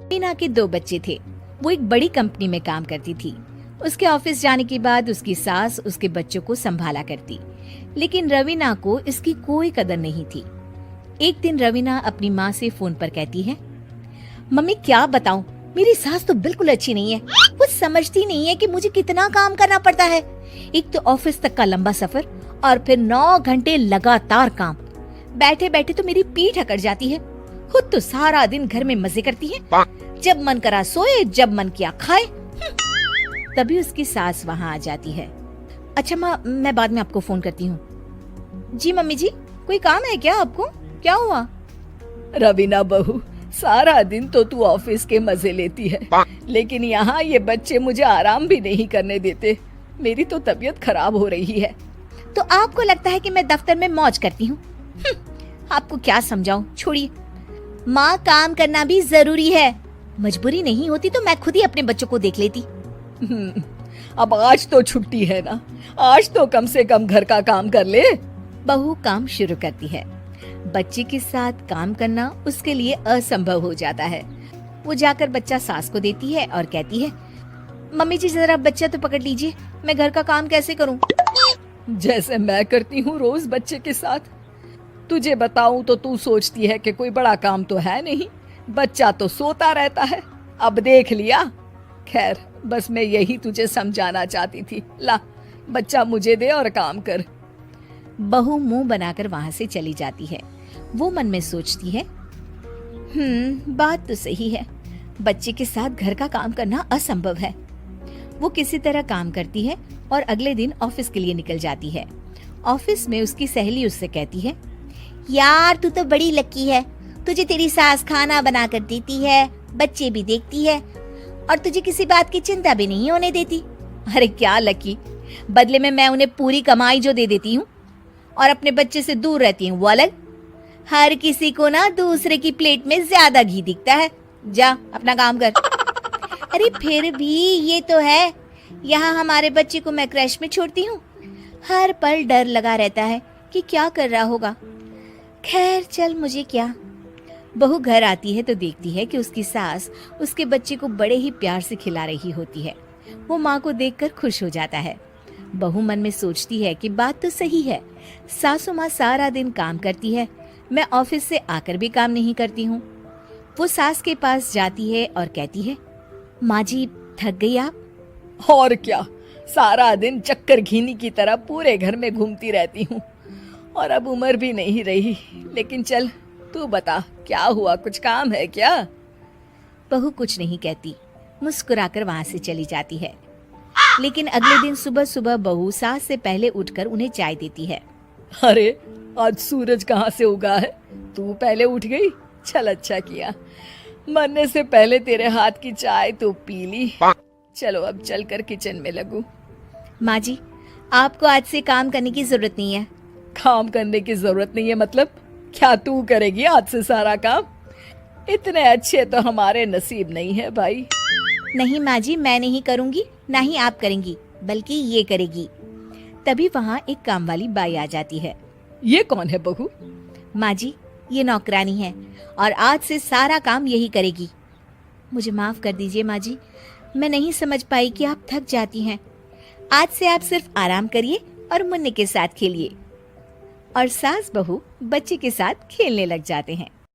मीना के 2 बच्चे थे। वो एक बड़ी कंपनी में काम करती थी। उसके ऑफिस जाने के बाद उसकी सास उसके बच्चों को संभाला करती, लेकिन रवीना को इसकी कोई कदर नहीं थी। एक दिन रवीना अपनी माँ से फोन पर कहती है, मम्मी क्या बताऊं, मेरी सास तो बिल्कुल अच्छी नहीं है। वो समझती नहीं है कि मुझे कितना काम करना पड़ता है। एक तो ऑफिस तक का लंबा सफर और फिर 9 घंटे लगातार काम। बैठे बैठे तो मेरी पीठ अकड़ जाती है। खुद तो सारा दिन घर में मजे करती है, जब मन करा सोए, जब मन किया खाए। तभी उसकी सास वहाँ आ जाती है। अच्छा माँ, मैं बाद में आपको फोन करती हूँ। जी मम्मी जी, कोई काम है क्या आपको? क्या हुआ? रवीना बहू, सारा दिन तो तू ऑफिस के मजे लेती है, लेकिन यहाँ ये बच्चे मुझे आराम भी नहीं करने देते। मेरी तो तबीयत खराब हो रही है। तो आपको लगता है कि मैं दफ्तर में मौज करती हूँ? आपको क्या समझाऊं, छोड़िए। माँ, काम करना भी जरूरी है। मजबूरी नहीं होती तो मैं खुद ही अपने बच्चों को देख लेती। अब आज तो छुट्टी है ना, आज तो कम से कम घर का काम कर ले। बहू काम शुरू करती है। बच्चे के साथ काम करना उसके लिए असंभव हो जाता है। वो जाकर बच्चा सास को देती है और कहती है, मम्मी जी जरा बच्चा तो पकड़ लीजिए, मैं घर का काम कैसे करूं? जैसे मैं करती हूँ रोज बच्चे के साथ। तुझे बताऊं तो तू सोचती है कि कोई बड़ा काम तो है नहीं, बच्चा तो सोता रहता है। अब देख लिया। खैर, बस मैं यही तुझे समझाना चाहती थी। ला, बच्चा मुझे दे और काम कर। बहू मुंह बनाकर वहां से चली जाती है। वो मन में सोचती है, बात तो सही है, बच्चे के साथ घर का काम करना असंभव है। वो किसी तरह काम करती है और अगले दिन ऑफिस के लिए निकल जाती है। ऑफिस में उसकी सहेली उससे कहती है, यार तू तो बड़ी लकी है, तुझे तेरी सास खाना बना कर देती है, बच्चे भी देखती है और तुझे किसी बात की चिंता भी नहीं होने देती। अरे क्या लकी, बदले में मैं उन्हें पूरी कमाई जो दे देती हूँ और अपने बच्चे से दूर रहती हूँ वो अलग। हर किसी को ना दूसरे की प्लेट में ज्यादा घी दिखता है। जा अपना काम कर। अरे फिर भी ये तो है, यहाँ हमारे बच्चे को मैं क्रैश में छोड़ती हूँ, हर पल डर लगा रहता है कि क्या कर रहा होगा। खैर चल, मुझे क्या। बहू घर आती है तो देखती है कि उसकी सास उसके बच्चे को बड़े ही प्यार से खिला रही होती है। वो माँ को देखकर खुश हो जाता है। बहू मन में सोचती है कि बात तो सही है, सासू माँ सारा दिन काम करती है, मैं ऑफिस से आकर भी काम नहीं करती हूँ। वो सास के पास जाती है और कहती है, माँ जी थक गई आप? और क्या, सारा दिन चक्कर घीनी की तरह पूरे घर में घूमती रहती हूँ और अब उम्र भी नहीं रही। लेकिन चल तू बता, क्या हुआ, कुछ काम है क्या? बहू कुछ नहीं कहती, मुस्कुराकर वहां से चली जाती है। लेकिन अगले दिन सुबह सुबह बहू सास से पहले उठकर उन्हें चाय देती है। अरे आज सूरज कहाँ से उगा है, तू पहले उठ गई। चल अच्छा किया, मरने से पहले तेरे हाथ की चाय तो पी ली। चलो अब चलकर किचन में लगूं। माँ जी, आपको आज से काम करने की जरूरत नहीं है। काम करने की जरूरत नहीं है मतलब? क्या तू करेगी आज से सारा काम? इतने अच्छे तो हमारे नसीब नहीं है भाई। नहीं माँ जी, मैं नहीं करूँगी, ना ही आप करेंगी, बल्कि ये करेगी। तभी वहाँ एक काम वाली बाई आ जाती है। ये कौन है बहू? माँ जी, ये नौकरानी है और आज से सारा काम यही करेगी। मुझे माफ कर दीजिए माँ जी, मैं नहीं समझ पाई कि आप थक जाती हैं। आज से आप सिर्फ आराम करिए और मुन्ने के साथ खेलिए। और सास बहू बच्चे के साथ खेलने लग जाते हैं।